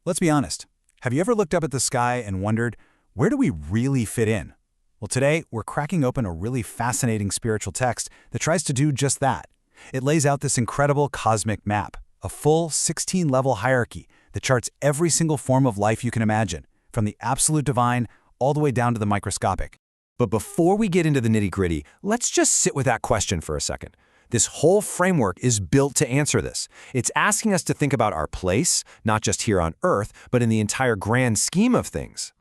Let's be honest. Have you ever looked up at the sky and wondered, where do we really fit in? Well, today, we're cracking open a really fascinating spiritual text that tries to do just that. It lays out this incredible cosmic map, a full 16-level hierarchy that charts every single form of life you can imagine, from the absolute divine all the way down to the microscopic. But before we get into the nitty-gritty, let's just sit with that question for a second. This whole framework is built to answer this. It's asking us to think about our place, not just here on Earth, but in the entire grand scheme of things.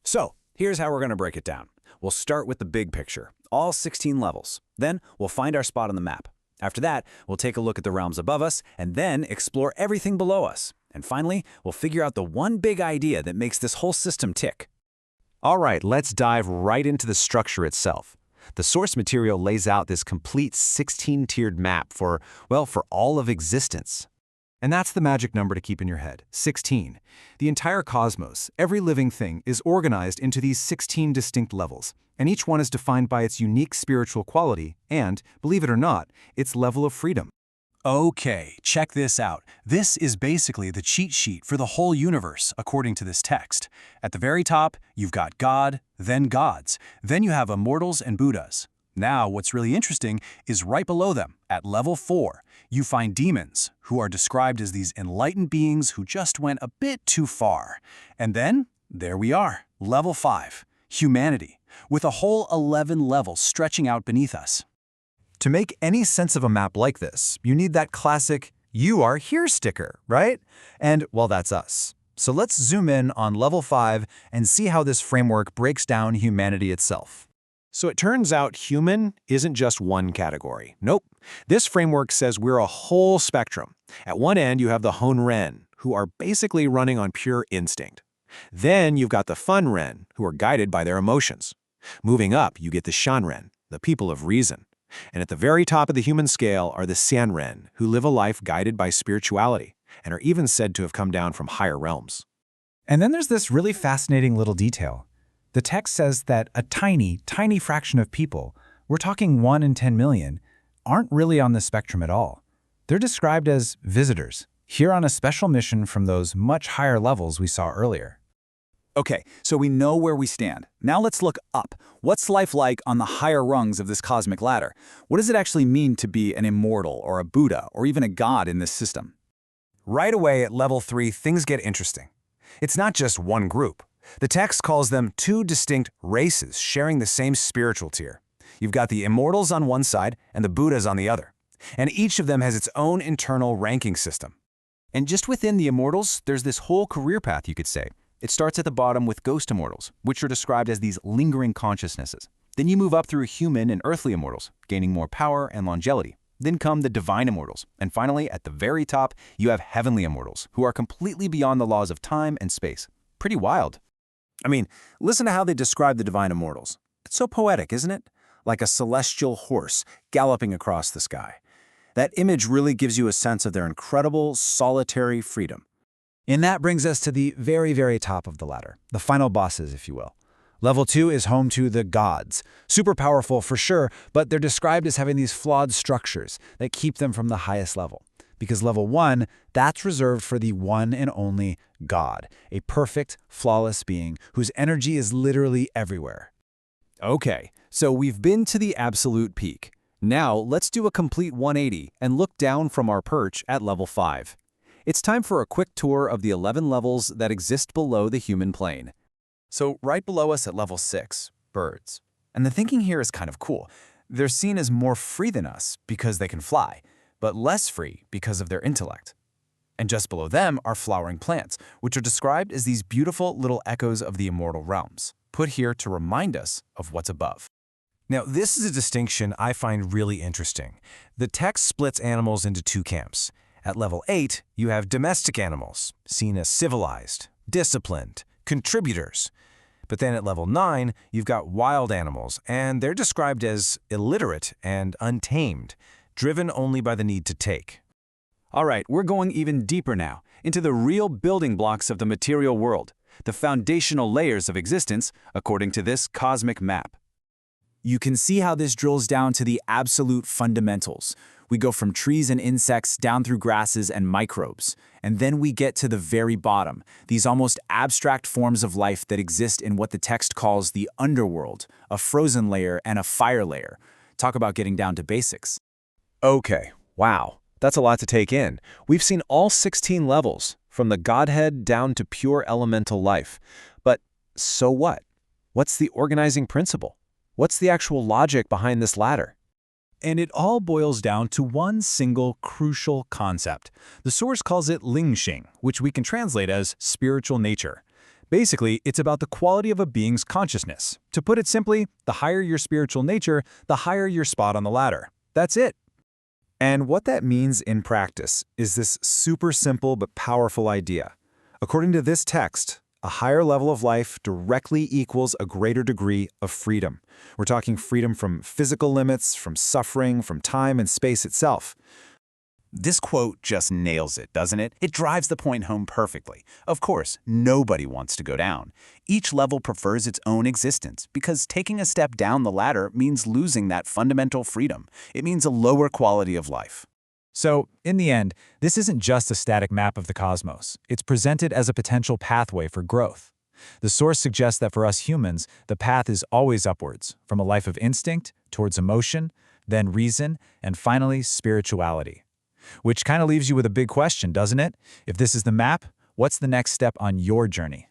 So, here's how we're going to break it down. We'll start with the big picture, all 16 levels. Then, we'll find our spot on the map. After that, we'll take a look at the realms above us, and then explore everything below us. And finally, we'll figure out the one big idea that makes this whole system tick. All right, let's dive right into the structure itself. The source material lays out this complete 16-tiered map for all of existence. And that's the magic number to keep in your head, 16. The entire cosmos, every living thing, is organized into these 16 distinct levels, and each one is defined by its unique spiritual quality and, believe it or not, its level of freedom. Okay, check this out. This is basically the cheat sheet for the whole universe, according to this text. At the very top, you've got God, then gods. Then you have immortals and Buddhas. Now, what's really interesting is right below them, at level 4, you find demons, who are described as these enlightened beings who just went a bit too far. And then, there we are, level 5, humanity, with a whole 11 levels stretching out beneath us. To make any sense of a map like this, you need that classic "you are here" sticker, right? And, well, that's us. So let's zoom in on level 5 and see how this framework breaks down humanity itself. So it turns out human isn't just one category. Nope. This framework says we're a whole spectrum. At one end, you have the Honren, who are basically running on pure instinct. Then you've got the Funren, who are guided by their emotions. Moving up, you get the Shanren, the people of reason. And at the very top of the human scale are the Sanren, who live a life guided by spirituality, and are even said to have come down from higher realms. And then there's this really fascinating little detail. The text says that a tiny, tiny fraction of people, we're talking 1 in 10 million, aren't really on the spectrum at all. They're described as visitors, here on a special mission from those much higher levels we saw earlier. Okay, so we know where we stand. Now let's look up. What's life like on the higher rungs of this cosmic ladder? What does it actually mean to be an immortal or a Buddha or even a god in this system? Right away at level 3, things get interesting. It's not just one group. The text calls them 2 distinct races sharing the same spiritual tier. You've got the immortals on one side and the Buddhas on the other. And each of them has its own internal ranking system. And just within the immortals, there's this whole career path, you could say. It starts at the bottom with ghost immortals, which are described as these lingering consciousnesses. Then you move up through human and earthly immortals, gaining more power and longevity. Then come the divine immortals. And finally, at the very top, you have heavenly immortals, who are completely beyond the laws of time and space. Pretty wild. I mean, listen to how they describe the divine immortals. It's so poetic, isn't it? Like a celestial horse galloping across the sky. That image really gives you a sense of their incredible, solitary freedom. And that brings us to the very, very top of the ladder, the final bosses, if you will. Level 2 is home to the gods. Super powerful for sure, but they're described as having these flawed structures that keep them from the highest level. Because level 1, that's reserved for the one and only God, a perfect, flawless being whose energy is literally everywhere. Okay, so we've been to the absolute peak. Now let's do a complete 180 and look down from our perch at level 5. It's time for a quick tour of the 11 levels that exist below the human plane. So right below us at level 6, birds. And the thinking here is kind of cool. They're seen as more free than us because they can fly, but less free because of their intellect. And just below them are flowering plants, which are described as these beautiful little echoes of the immortal realms, put here to remind us of what's above. Now, this is a distinction I find really interesting. The text splits animals into 2 camps. At level 8, you have domestic animals, seen as civilized, disciplined, contributors. But then at level 9, you've got wild animals, and they're described as illiterate and untamed, driven only by the need to take. All right, we're going even deeper now, into the real building blocks of the material world, the foundational layers of existence, according to this cosmic map. You can see how this drills down to the absolute fundamentals. We go from trees and insects down through grasses and microbes. And then we get to the very bottom, these almost abstract forms of life that exist in what the text calls the underworld, a frozen layer and a fire layer. Talk about getting down to basics. Okay, wow. That's a lot to take in. We've seen all 16 levels, from the Godhead down to pure elemental life. But so what? What's the organizing principle? What's the actual logic behind this ladder? And it all boils down to one single crucial concept. The source calls it Lingxing, which we can translate as spiritual nature. Basically, it's about the quality of a being's consciousness. To put it simply, the higher your spiritual nature, the higher your spot on the ladder. That's it. And what that means in practice is this super simple but powerful idea. According to this text, a higher level of life directly equals a greater degree of freedom. We're talking freedom from physical limits, from suffering, from time and space itself. This quote just nails it, doesn't it? It drives the point home perfectly. Of course, nobody wants to go down. Each level prefers its own existence because taking a step down the ladder means losing that fundamental freedom. It means a lower quality of life. So, in the end, this isn't just a static map of the cosmos. It's presented as a potential pathway for growth. The source suggests that for us humans, the path is always upwards, from a life of instinct towards emotion, then reason, and finally spirituality. Which kind of leaves you with a big question, doesn't it? If this is the map, what's the next step on your journey?